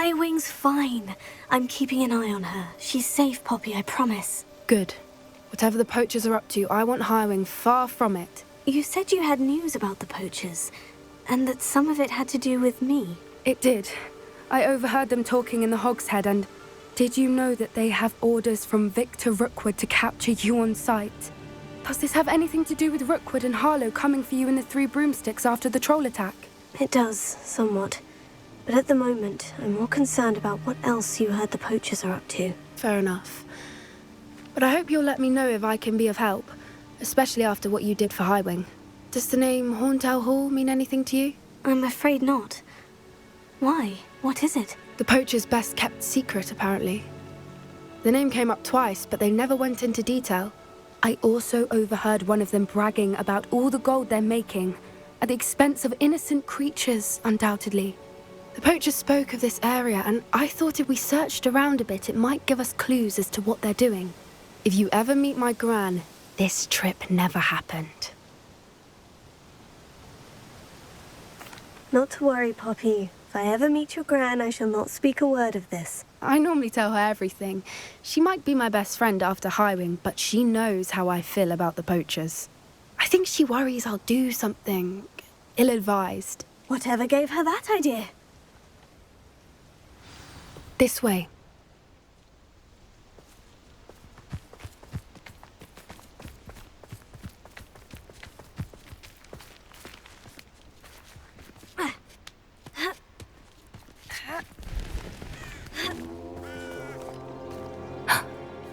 Highwing's fine. I'm keeping an eye on her. She's safe, Poppy, I promise. Good. Whatever the poachers are up to, I want Highwing far from it. You said you had news about the poachers, and that some of it had to do with me. It did. I overheard them talking in the Hogshead, and did you know that they have orders from Victor Rookwood to capture you on sight? Does this have anything to do with Rookwood and Harlow coming for you in the Three Broomsticks after the troll attack? It does, somewhat. But at the moment, I'm more concerned about what else you heard the poachers are up to. Fair enough. But I hope you'll let me know if I can be of help, especially after what you did for Highwing. Does the name Horntail Hall mean anything to you? I'm afraid not. Why? What is it? The poachers' best kept secret, apparently. The name came up twice, but they never went into detail. I also overheard one of them bragging about all the gold they're making, at the expense of innocent creatures, undoubtedly. The poachers spoke of this area, and I thought if we searched around a bit, it might give us clues as to what they're doing. If you ever meet my gran, this trip never happened. Not to worry, Poppy. If I ever meet your gran, I shall not speak a word of this. I normally tell her everything. She might be my best friend after Highwing, but she knows how I feel about the poachers. I think she worries I'll do something ill-advised. Whatever gave her that idea? This way.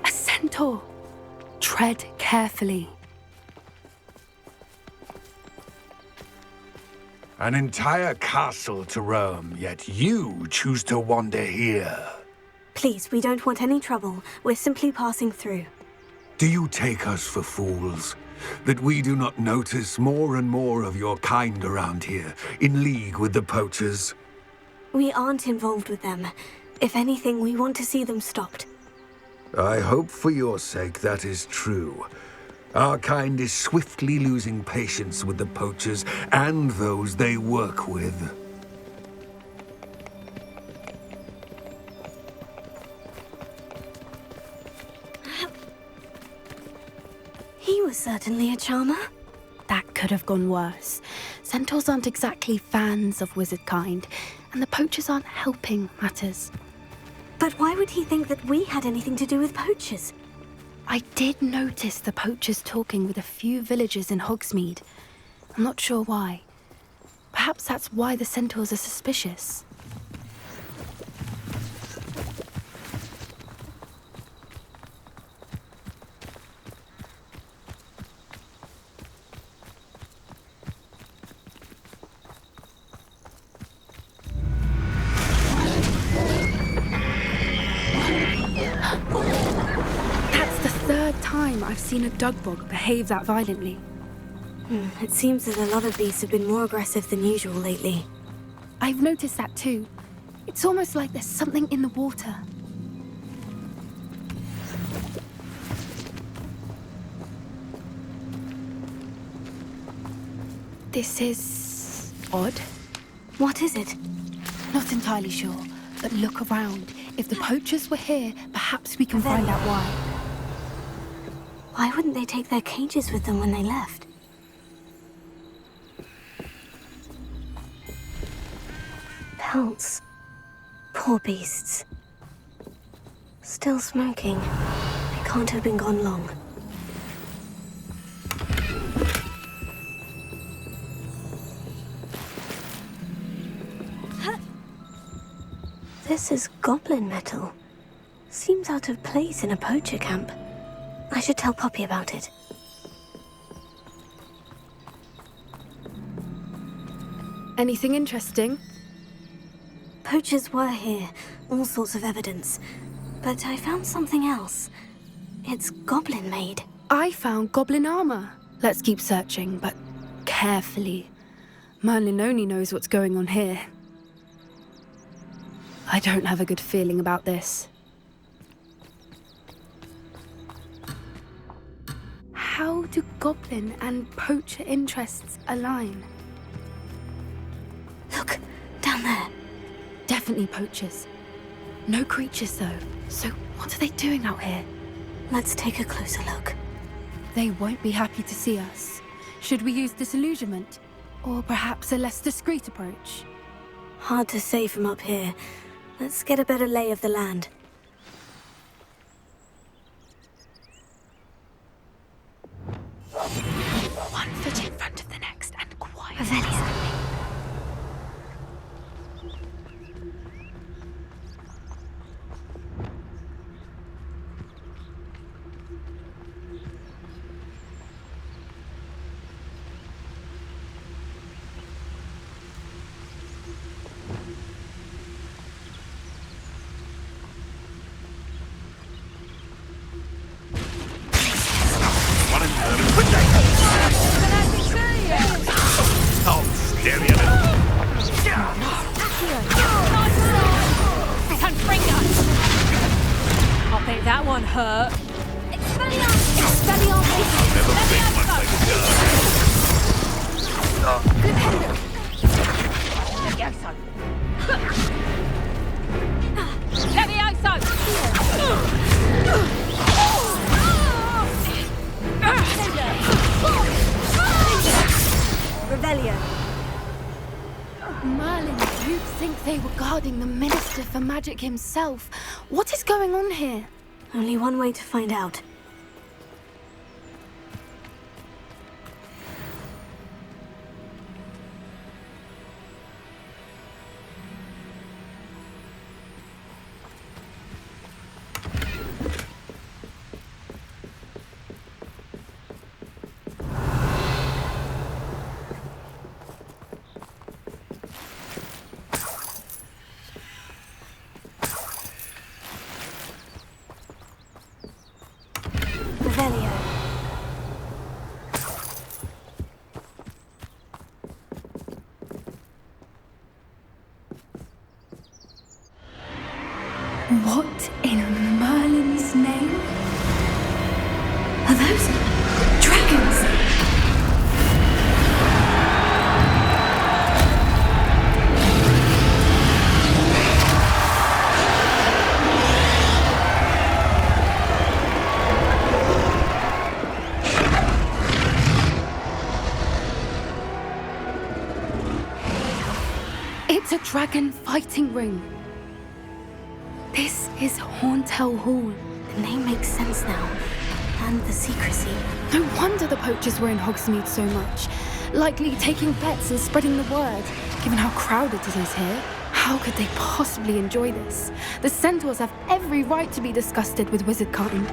A centaur. Tread carefully. An entire castle to roam, yet you choose to wander here. Please, we don't want any trouble. We're simply passing through. Do you take us for fools? That we do not notice more and more of your kind around here, in league with the poachers? We aren't involved with them. If anything, we want to see them stopped. I hope for your sake that is true. Our kind is swiftly losing patience with the poachers and those they work with. He was certainly a charmer. That could have gone worse. Centaurs aren't exactly fans of wizard kind, and the poachers aren't helping matters. But why would he think that we had anything to do with poachers? I did notice the poachers talking with a few villagers in Hogsmeade. I'm not sure why. Perhaps that's why the centaurs are suspicious. I've seen a dugbog behave that violently. It seems that a lot of these have been more aggressive than usual lately. I've noticed that too. It's almost like there's something in the water. This is odd. What is it? Not entirely sure, but look around. If the poachers were here, perhaps we can find out why. Why wouldn't they take their cages with them when they left? Pelts. Poor beasts. Still smoking. They can't have been gone long. This is goblin metal. Seems out of place in a poacher camp. I should tell Poppy about it. Anything interesting? Poachers were here, all sorts of evidence. But I found something else. It's goblin-made. I found goblin armor. Let's keep searching, but carefully. Merlin only knows what's going on here. I don't have a good feeling about this. How do goblin and poacher interests align? Look, down there. Definitely poachers. No creatures, though. So what are they doing out here? Let's take a closer look. They won't be happy to see us. Should we use disillusionment? Or perhaps a less discreet approach? Hard to say from up here. Let's get a better lay of the land. One foot in front of the next and quiet. Revelio. That one hurt. Revelio. Merlin, you'd think they were guarding the Minister for Magic himself. What is going on here? Only one way to find out. Revelio. What in Merlin's name? Are those dragons? It's a dragon fighting ring. This is Hauntel Hall. The name makes sense now. And the secrecy. No wonder the poachers were in Hogsmeade so much. Likely taking bets and spreading the word. Given how crowded it is here, how could they possibly enjoy this? The centaurs have every right to be disgusted with wizardkind.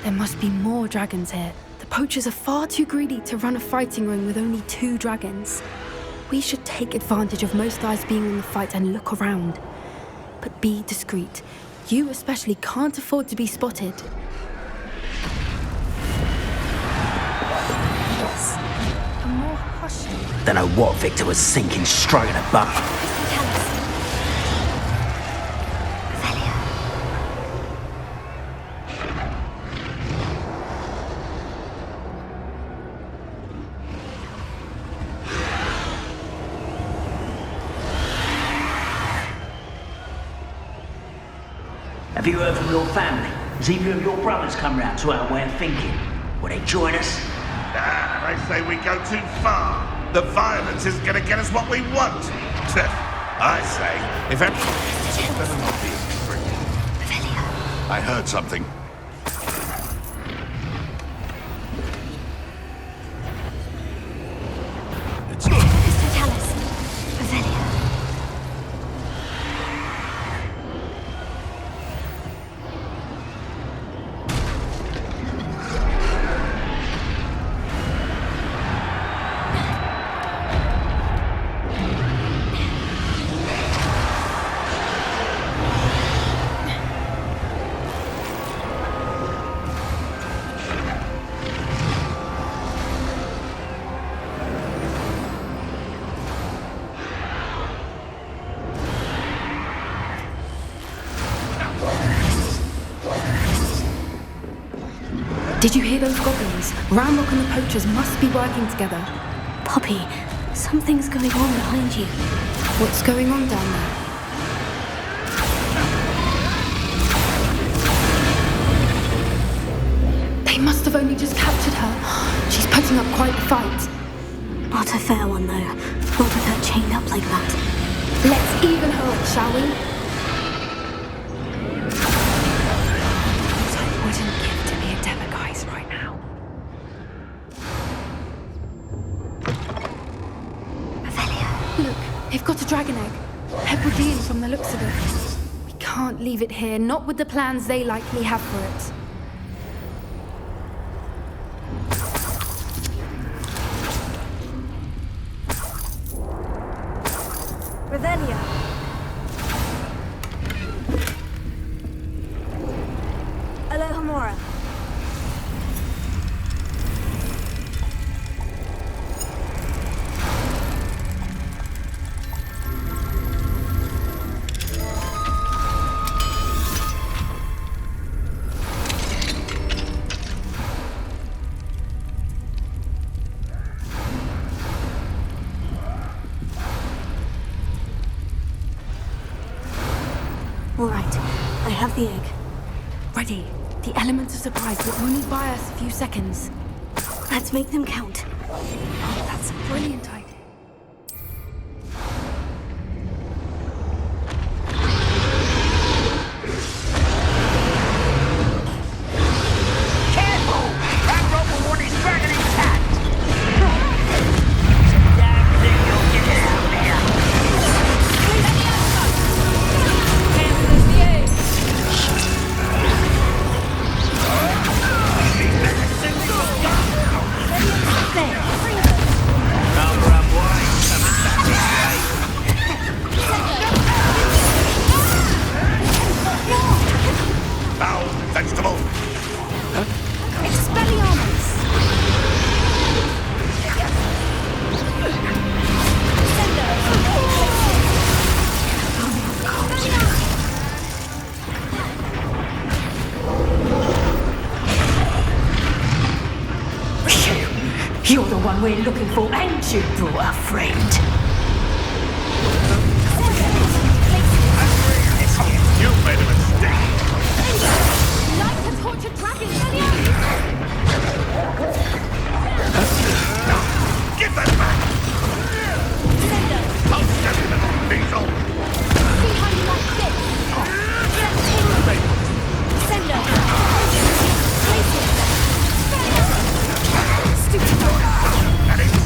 There must be more dragons here. The poachers are far too greedy to run a fighting ring with only 2 dragons. We should take advantage of most eyes being in the fight and look around. But be discreet. You especially can't afford to be spotted. Yes. A more hushed. Don't know what Victor was sinking straight in a butt. Tell us. Revelio. Have you heard from your family? Has either of your brothers come round to our way of thinking? Will they join us? Nah, they say we go too far. The violence is gonna get us what we want. I say, if everything better not be as free. Revelio. I heard something. It's Tell us. Revelio. Did you hear those goblins? Ramrock and the poachers must be working together. Poppy, something's going on behind you. What's going on down there? have only just captured her. She's putting up quite the fight. Not a fair one, though. Not with her chained up like that. Let's even her up, shall we? I wouldn't give to be a Deva guys right now. Look, they've got a dragon egg. Hebridean from the looks of it. We can't leave it here, not with the plans they likely have for it. Revelia. Alohomora. All right, I have the egg. Ready. The elements of surprise will only buy us a few seconds. Let's make them count. Oh, that's a brilliant idea. Careful! That robot one is dragging his hat! Damn thing you'll get it out there! Cancel the egg. Number up, boy. Coming back this way. Foul vegetable. Expelliarmus! You're the one we're looking for, and you brought a friend. You made a mistake. Like a tortured dragon, Give that back. I'll stab you, little beetle. See how you like this? And it's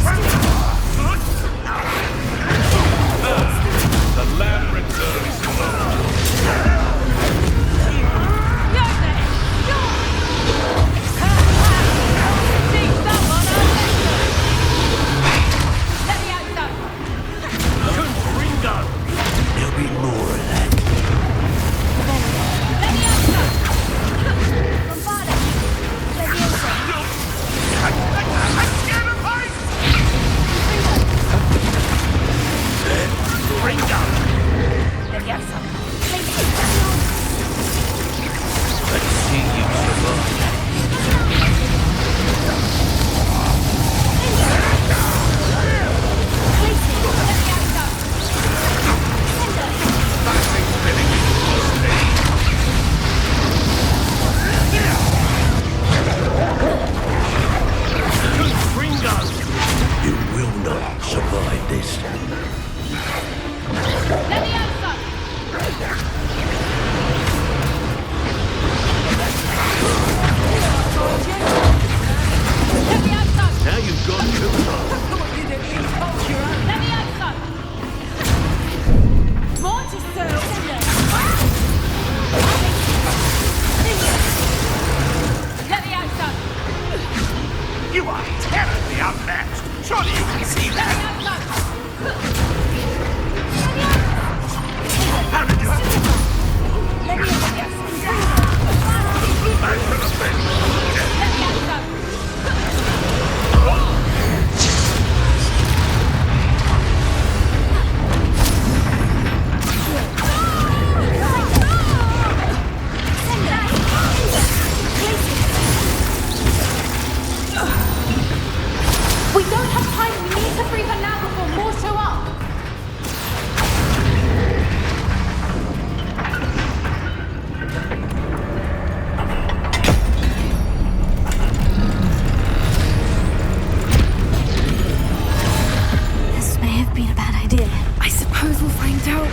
a bad idea. I suppose we'll find out.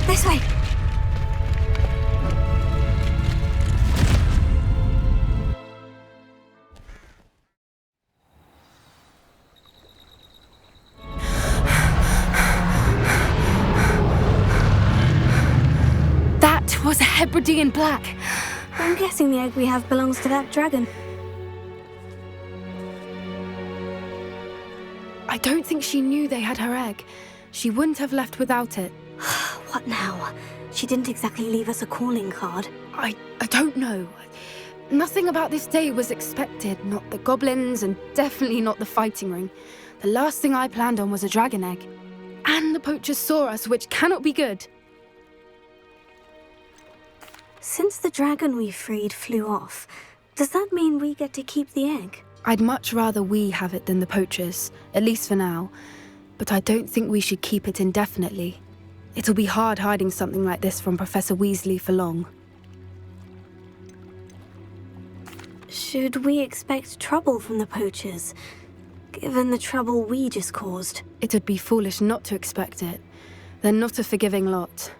This way. That was a Hebridean black. I'm guessing the egg we have belongs to that dragon. I don't think she knew they had her egg. She wouldn't have left without it. What now? She didn't exactly leave us a calling card. I don't know. Nothing about this day was expected. Not the goblins, and definitely not the fighting ring. The last thing I planned on was a dragon egg. And the poachers saw us, which cannot be good. Since the dragon we freed flew off, does that mean we get to keep the egg? I'd much rather we have it than the poachers, at least for now. But I don't think we should keep it indefinitely. It'll be hard hiding something like this from Professor Weasley for long. Should we expect trouble from the poachers, given the trouble we just caused? It'd be foolish not to expect it. They're not a forgiving lot.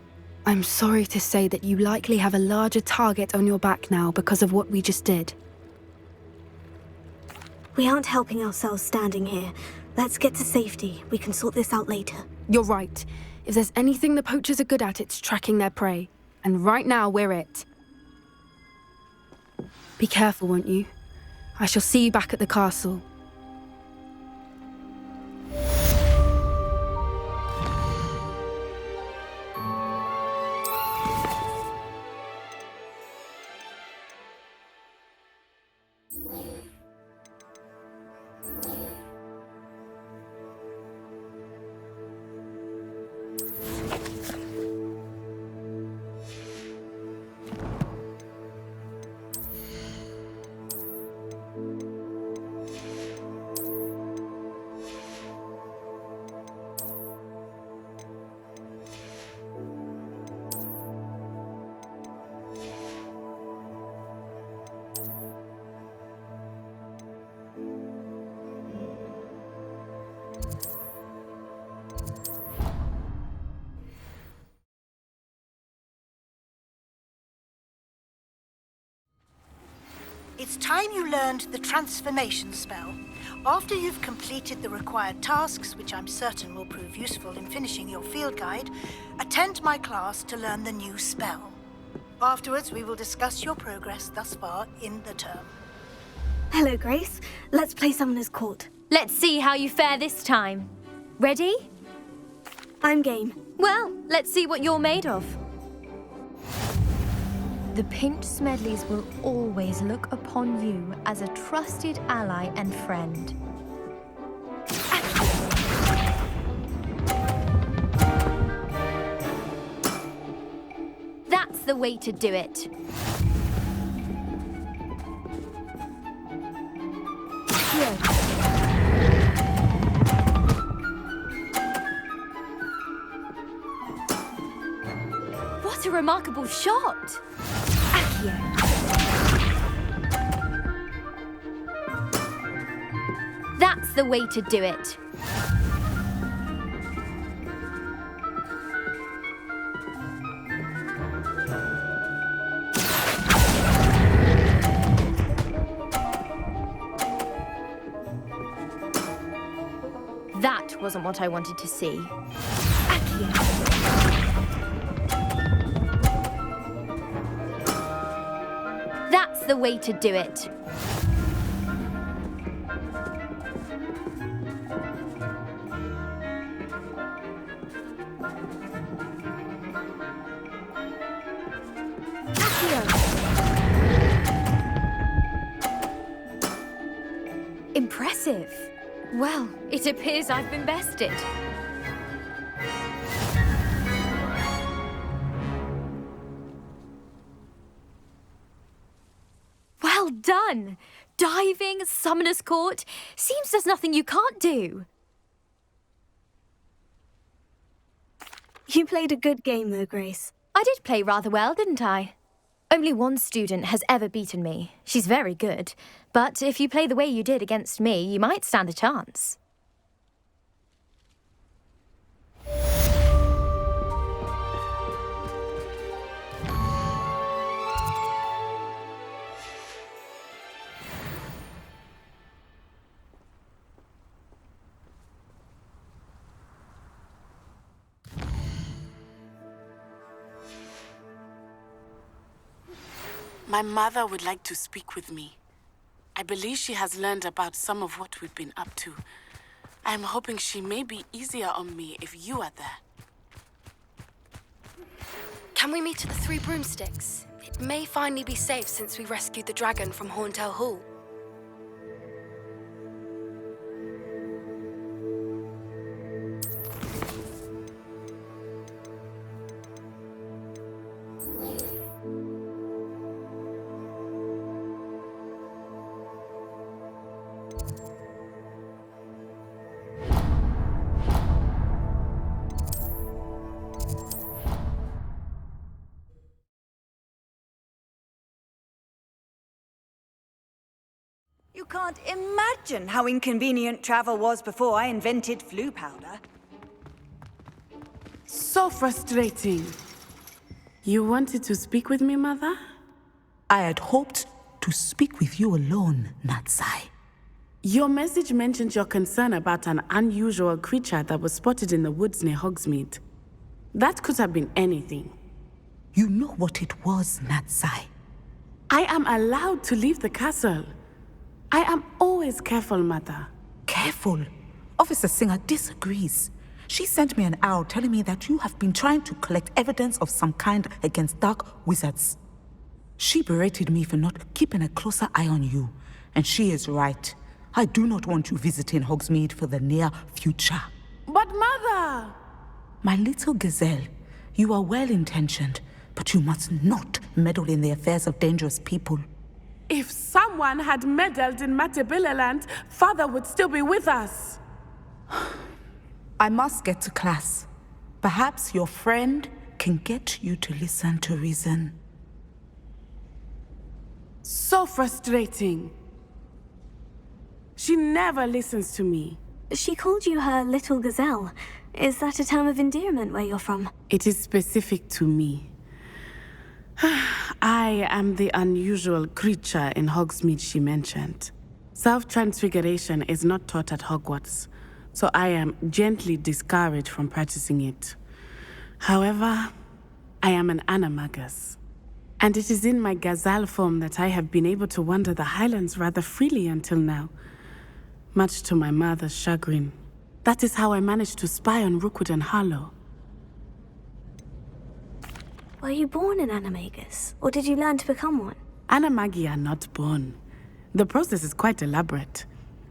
I'm sorry to say that you likely have a larger target on your back now because of what we just did. We aren't helping ourselves standing here. Let's get to safety. We can sort this out later. You're right. If there's anything the poachers are good at, it's tracking their prey. And right now, we're it. Be careful, won't you? I shall see you back at the castle. It's time you learned the transformation spell. After you've completed the required tasks, which I'm certain will prove useful in finishing your field guide, attend my class to learn the new spell. Afterwards, we will discuss your progress thus far in the term. Hello, Grace. Let's play Summoner's Court. Let's see how you fare this time. Ready? I'm game. Well, let's see what you're made of. The Pinched Smedleys will always look upon you as a trusted ally and friend. That's the way to do it. What a remarkable shot! Accio. That's the way to do it. That was wasn't what I wanted to see. Accio. That's the way to do it. Impressive. Well, it appears I've been bested. Well done! Diving, Summoner's Court. Seems there's nothing you can't do. You played a good game though, Grace. I did play rather well, didn't I? Only one student has ever beaten me. She's very good. But if you play the way you did against me, you might stand a chance. My mother would like to speak with me. I believe she has learned about some of what we've been up to. I'm hoping she may be easier on me if you are there. Can we meet at the Three Broomsticks? It may finally be safe since we rescued the dragon from Horntail Hall. You can't imagine how inconvenient travel was before I invented flu powder. So frustrating. You wanted to speak with me, Mother? I had hoped to speak with you alone, Natsai. Your message mentioned your concern about an unusual creature that was spotted in the woods near Hogsmeade. That could have been anything. You know what it was, Natsai. I am allowed to leave the castle. I am always careful, Mother. Careful? Officer Singer disagrees. She sent me an owl telling me that you have been trying to collect evidence of some kind against dark wizards. She berated me for not keeping a closer eye on you, and she is right. I do not want you visiting Hogsmeade for the near future. But Mother! My little gazelle, you are well-intentioned, but you must not meddle in the affairs of dangerous people. If someone had meddled in Matabeleland, Father would still be with us. I must get to class. Perhaps your friend can get you to listen to reason. So frustrating. She never listens to me. She called you her little gazelle. Is that a term of endearment where you're from? It is specific to me. I am the unusual creature in Hogsmeade she mentioned. Self-transfiguration is not taught at Hogwarts, so I am gently discouraged from practicing it. However, I am an animagus, and it is in my gazelle form that I have been able to wander the Highlands rather freely until now, much to my mother's chagrin. That is how I managed to spy on Rookwood and Harlow. Were you born an animagus, or did you learn to become one? Animagi are not born. The process is quite elaborate.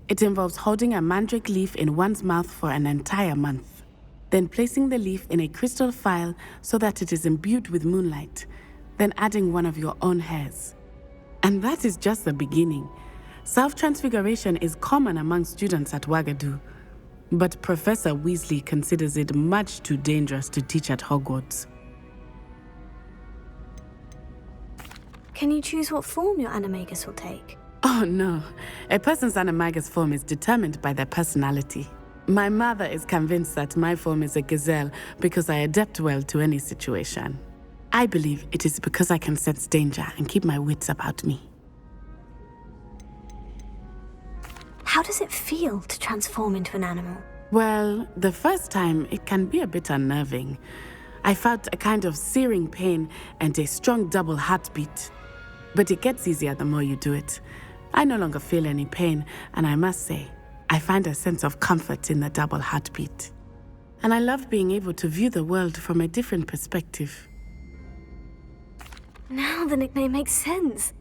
It involves holding a mandrake leaf in one's mouth for an entire month, then placing the leaf in a crystal phial so that it is imbued with moonlight, then adding one of your own hairs. And that is just the beginning. Self-transfiguration is common among students at Wagadu, but Professor Weasley considers it much too dangerous to teach at Hogwarts. Can you choose what form your animagus will take? Oh no, a person's animagus form is determined by their personality. My mother is convinced that my form is a gazelle because I adapt well to any situation. I believe it is because I can sense danger and keep my wits about me. How does it feel to transform into an animal? Well, the first time, it can be a bit unnerving. I felt a kind of searing pain and a strong double heartbeat. But it gets easier the more you do it. I no longer feel any pain, and I must say, I find a sense of comfort in the double heartbeat. And I love being able to view the world from a different perspective. Now the nickname makes sense.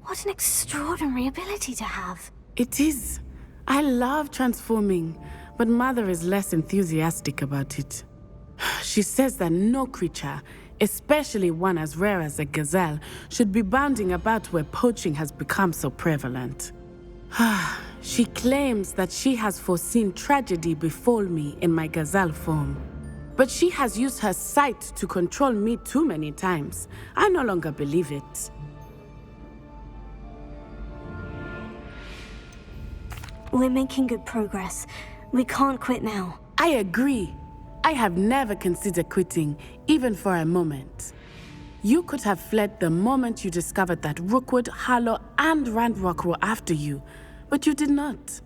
What an extraordinary ability to have. It is. I love transforming, but Mother is less enthusiastic about it. She says that no creature, especially one as rare as a gazelle, should be bounding about where poaching has become so prevalent. She claims that she has foreseen tragedy befall me in my gazelle form. But she has used her sight to control me too many times. I no longer believe it. We're making good progress. We can't quit now. I agree. I have never considered quitting, even for a moment. You could have fled the moment you discovered that Rookwood, Harlow, and Randrock were after you, but you did not.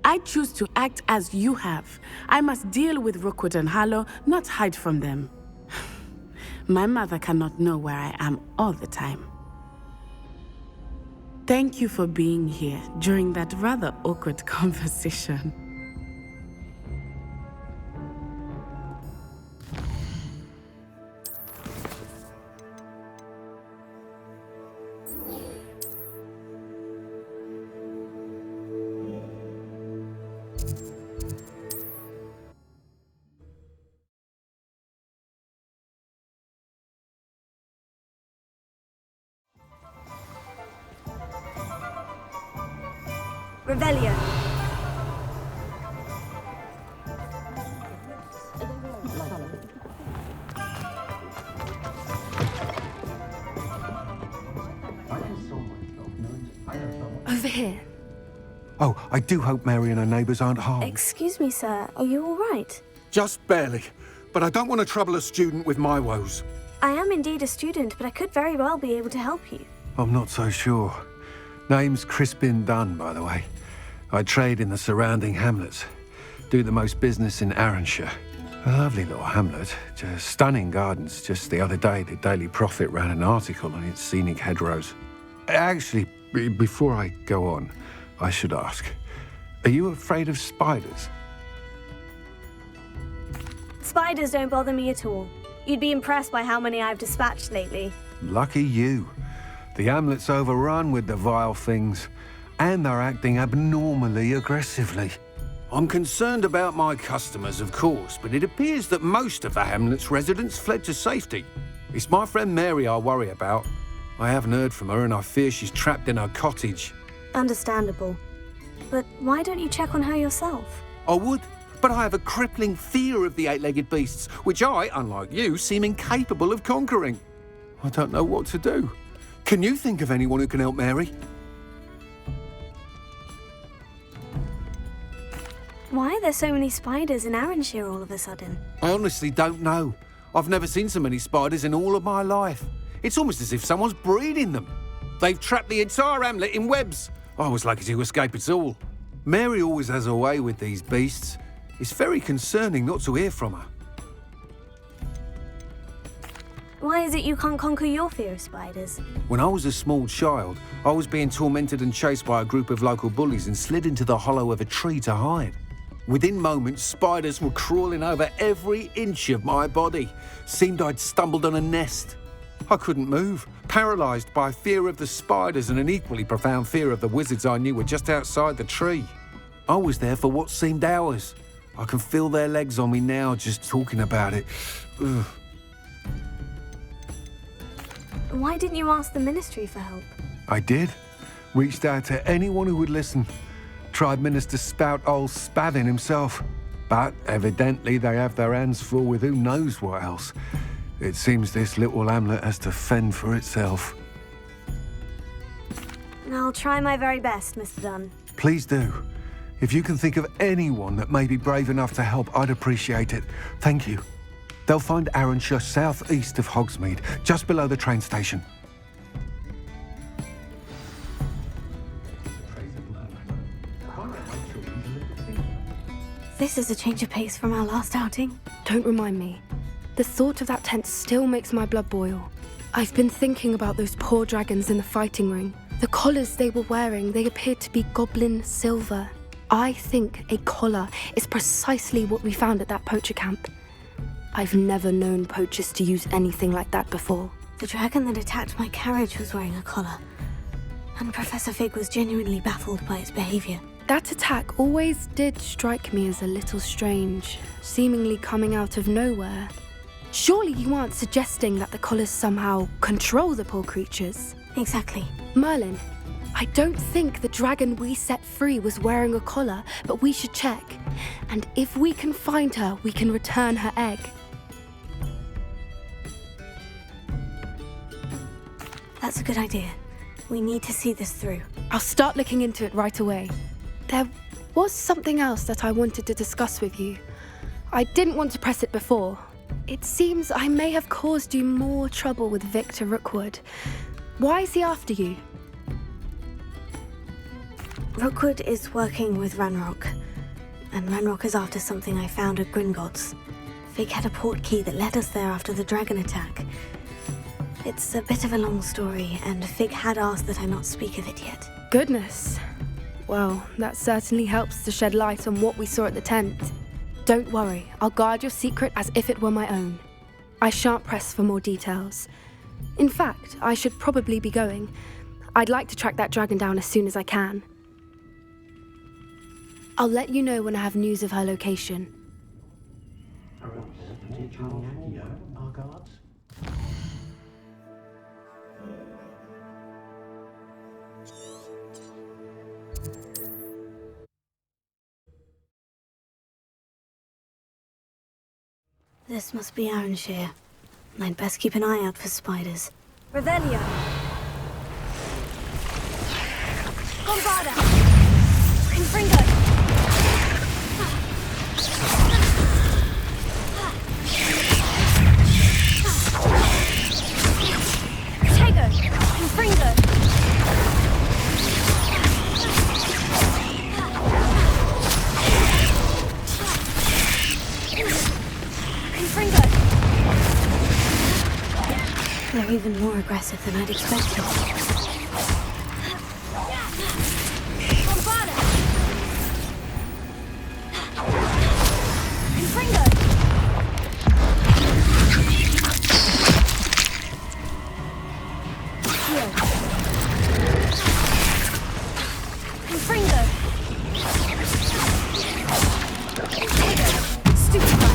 I choose to act as you have. I must deal with Rookwood and Harlow, not hide from them. My mother cannot know where I am all the time. Thank you for being here during that rather awkward conversation. Revelio. Over here. Oh, I do hope Mary and her neighbours aren't harmed. Excuse me, sir. Are you all right? Just barely. But I don't want to trouble a student with my woes. I am indeed a student, but I could very well be able to help you. I'm not so sure. Name's Crispin Dunn, by the way. I trade in the surrounding hamlets. Do the most business in Arranshire. A lovely little hamlet. Just stunning gardens. Just the other day, the Daily Prophet ran an article on its scenic hedgerows. Actually, before I go on, I should ask, are you afraid of spiders? Spiders don't bother me at all. You'd be impressed by how many I've dispatched lately. Lucky you. The hamlet's overrun with the vile things, and they're acting abnormally aggressively. I'm concerned about my customers, of course, but it appears that most of the hamlet's residents fled to safety. It's my friend Mary I worry about. I haven't heard from her, and I fear she's trapped in her cottage. Understandable. But why don't you check on her yourself? I would, but I have a crippling fear of the eight-legged beasts, which I, unlike you, seem incapable of conquering. I don't know what to do. Can you think of anyone who can help Mary? Why are there so many spiders in Arranshire all of a sudden? I honestly don't know. I've never seen so many spiders in all of my life. It's almost as if someone's breeding them. They've trapped the entire hamlet in webs. I was lucky to escape it all. Mary always has a way with these beasts. It's very concerning not to hear from her. Why is it you can't conquer your fear of spiders? When I was a small child, I was being tormented and chased by a group of local bullies and slid into the hollow of a tree to hide. Within moments, spiders were crawling over every inch of my body. Seemed I'd stumbled on a nest. I couldn't move, paralysed by fear of the spiders and an equally profound fear of the wizards I knew were just outside the tree. I was there for what seemed hours. I can feel their legs on me now just talking about it. Ugh. Why didn't you ask the ministry for help? I did. Reached out to anyone who would listen. Tried Minister Spout old Spavin himself. But evidently they have their hands full with who knows what else. It seems this little hamlet has to fend for itself. I'll try my very best, Mr. Dunn. Please do. If you can think of anyone that may be brave enough to help, I'd appreciate it. Thank you. They'll find Arranshire southeast of Hogsmeade, just below the train station. This is a change of pace from our last outing. Don't remind me. The thought of that tent still makes my blood boil. I've been thinking about those poor dragons in the fighting ring. The collars they were wearing, they appeared to be goblin silver. I think a collar is precisely what we found at that poacher camp. I've never known poachers to use anything like that before. The dragon that attacked my carriage was wearing a collar, and Professor Fig was genuinely baffled by its behavior. That attack always did strike me as a little strange, seemingly coming out of nowhere. Surely you aren't suggesting that the collars somehow control the poor creatures? Exactly. Merlin, I don't think the dragon we set free was wearing a collar, but we should check. And if we can find her, we can return her egg. That's a good idea. We need to see this through. I'll start looking into it right away. There was something else that I wanted to discuss with you. I didn't want to press it before. It seems I may have caused you more trouble with Victor Rookwood. Why is he after you? Rookwood is working with Ranrock, and Ranrock is after something I found at Gringotts. Fig had a port key that led us there after the dragon attack. It's a bit of a long story, and Fig had asked that I not speak of it yet. Goodness. Well, that certainly helps to shed light on what we saw at the tent. Don't worry, I'll guard your secret as if it were my own. I shan't press for more details. In fact, I should probably be going. I'd like to track that dragon down as soon as I can. I'll let you know when I have news of her location. This must be Arranshire. I'd best keep an eye out for spiders. Revelio. Bombarda. Confringo. Tego. Confringo. They're even more aggressive than I'd expected. Bombarda. Confringo. Here. Confringo. Stupefy.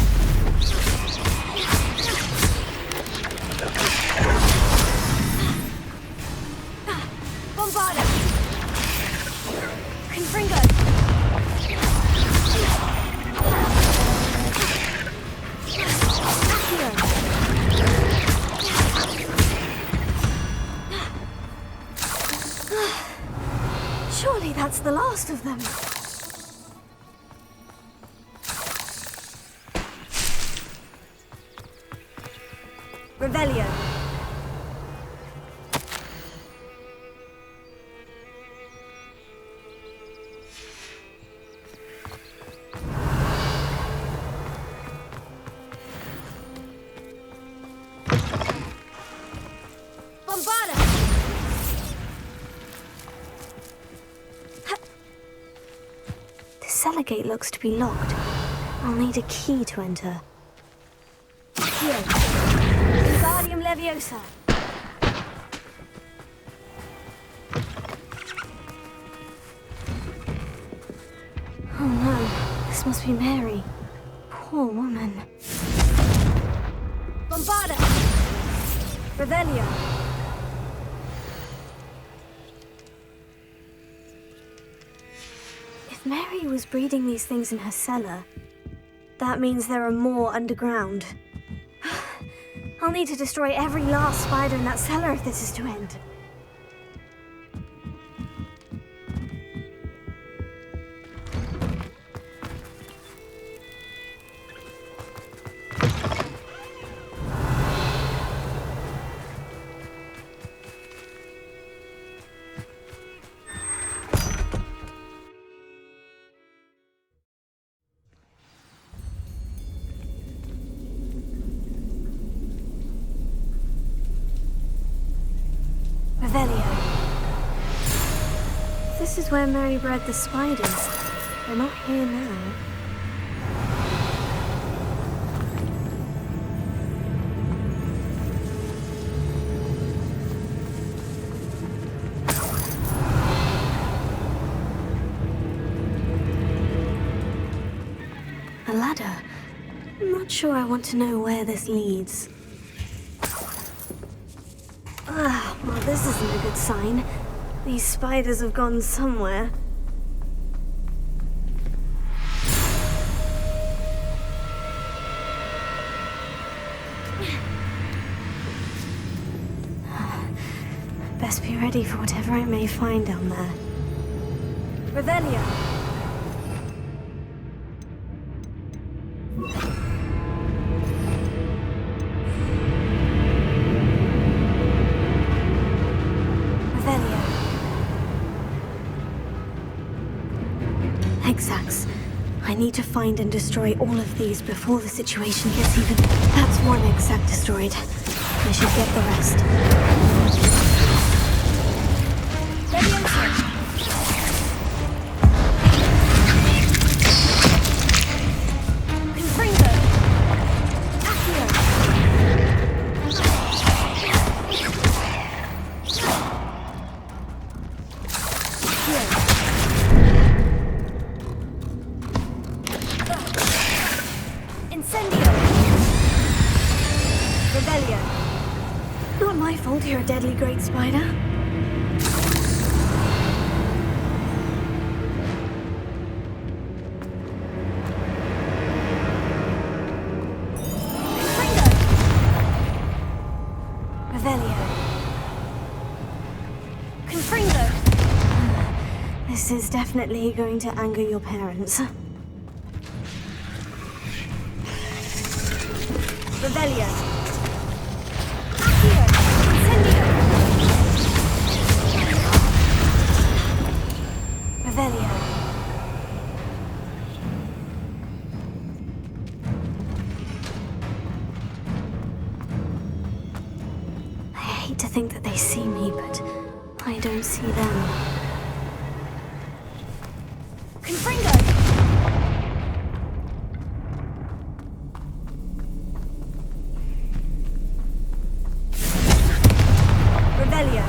Bombarda. Confringo. Here. Surely that's the last of them. Revelio. Bombarda. The cellar gate looks to be locked. I'll need a key to enter. Here. Wingardium Leviosa. Oh no, this must be Mary. Poor woman. Bombarda. Revelio. If Mary was breeding these things in her cellar, that means there are more underground. I'll need to destroy every last spider in that cellar if this is to end. Revelio. This is where Mary bred the spiders. They're not here now. A ladder. I'm not sure I want to know where this leads. Well, this isn't a good sign. These spiders have gone somewhere. Best be ready for whatever I may find down there. Revelio. Exacts. I need to find and destroy all of these before the situation gets even... That's one exact destroyed. I should get the rest. Not my fault you're a deadly great spider. Revelio. Confringo. This is definitely going to anger your parents. Revelio. Revelio. I hate to think that they see me, but I don't see them. Confringo! Revelio.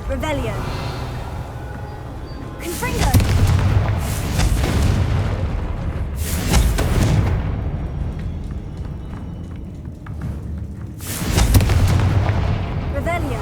Revelio. Confringo. Revelio.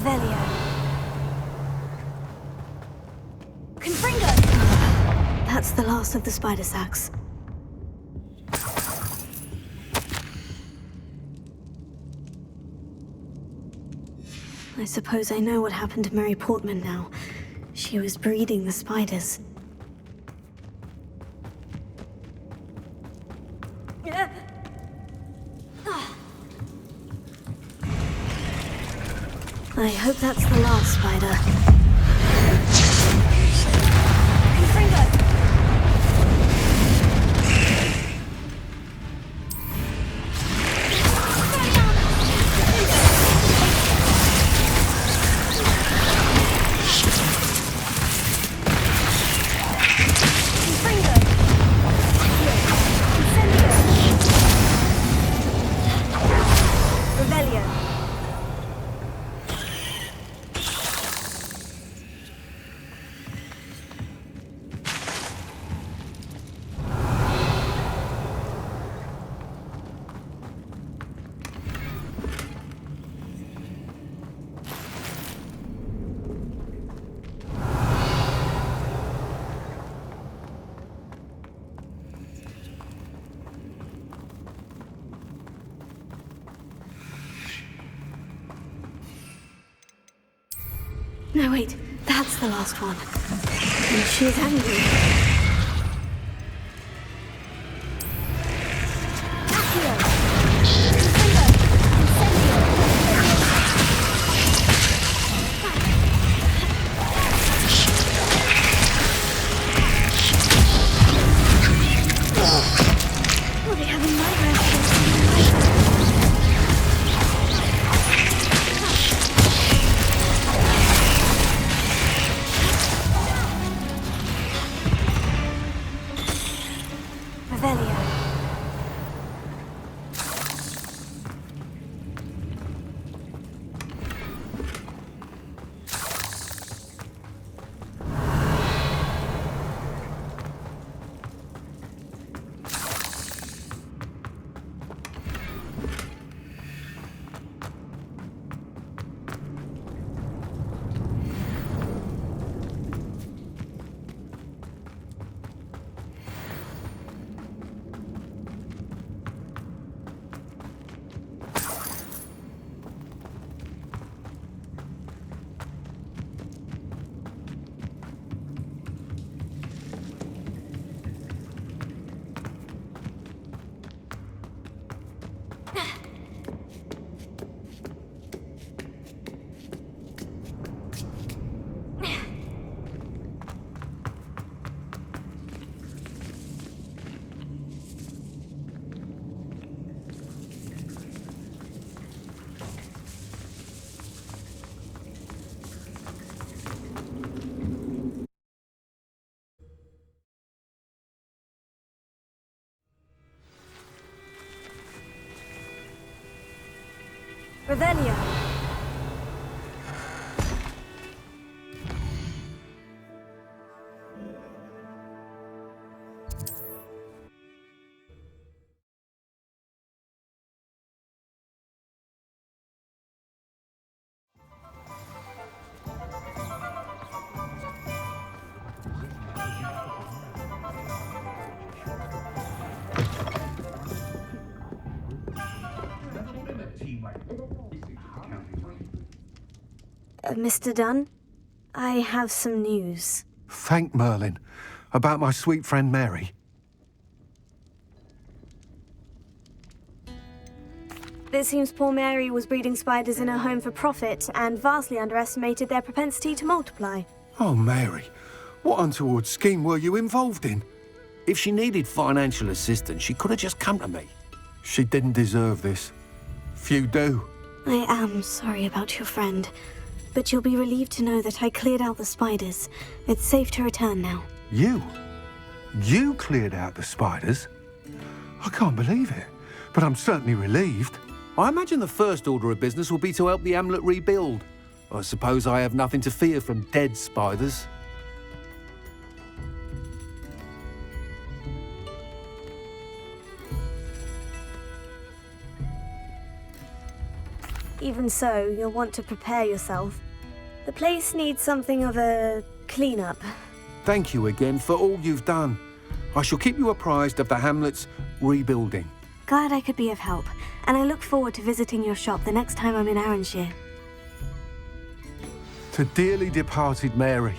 Revelio. Confringo! That's the last of the spider sacks. I suppose I know what happened to Mary Portman now. She was breeding the spiders. I hope that's the last spider. No, wait, that's the last one. And she's angry. Are they having nightmares? Revelio. Mr. Dunn, I have some news. Thank Merlin. About my sweet friend Mary. It seems poor Mary was breeding spiders in her home for profit and vastly underestimated their propensity to multiply. Oh, Mary, what untoward scheme were you involved in? If she needed financial assistance, she could have just come to me. She didn't deserve this. Few do. I am sorry about your friend, but you'll be relieved to know that I cleared out the spiders. It's safe to return now. You? You cleared out the spiders? I can't believe it, but I'm certainly relieved. I imagine the first order of business will be to help the amulet rebuild. I suppose I have nothing to fear from dead spiders. Even so, you'll want to prepare yourself. The place needs something of a clean-up. Thank you again for all you've done. I shall keep you apprised of the hamlet's rebuilding. Glad I could be of help, and I look forward to visiting your shop the next time I'm in Arranshire. To dearly departed Mary.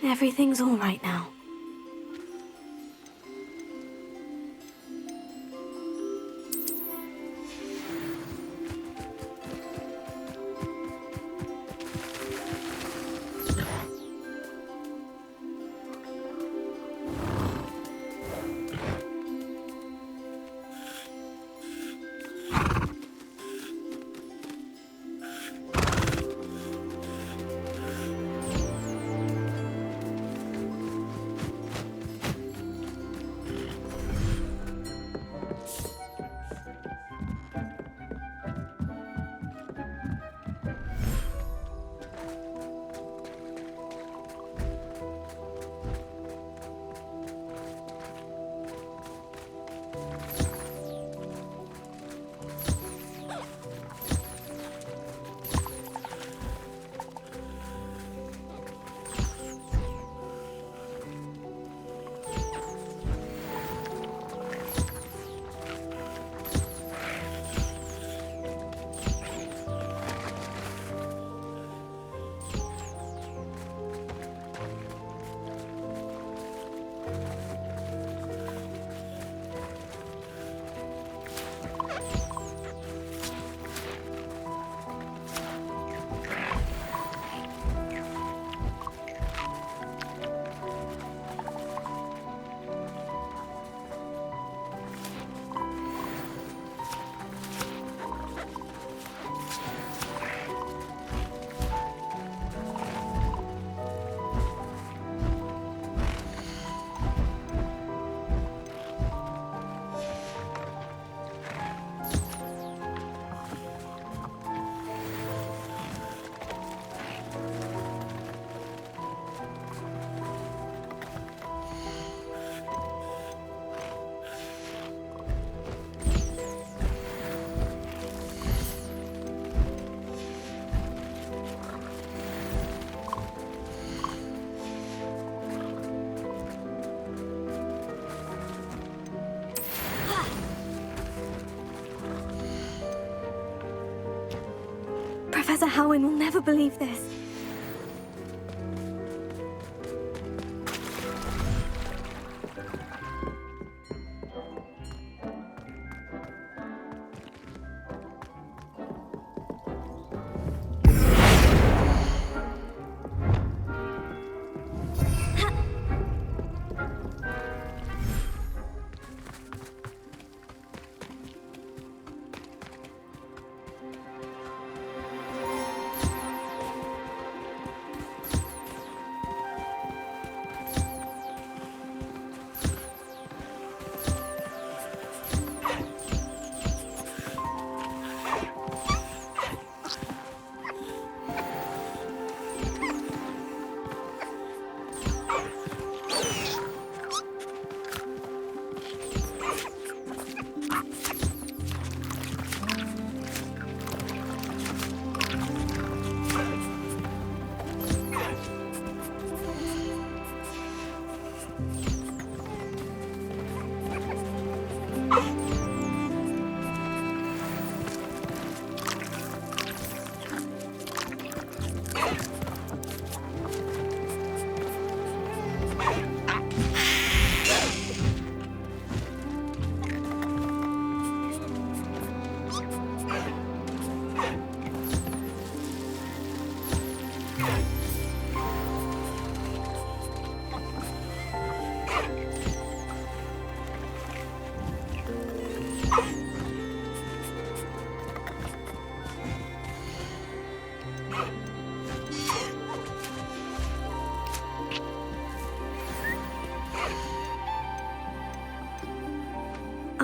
Everything's all right now. Professor Howin will never believe this.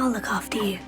I'll look after you.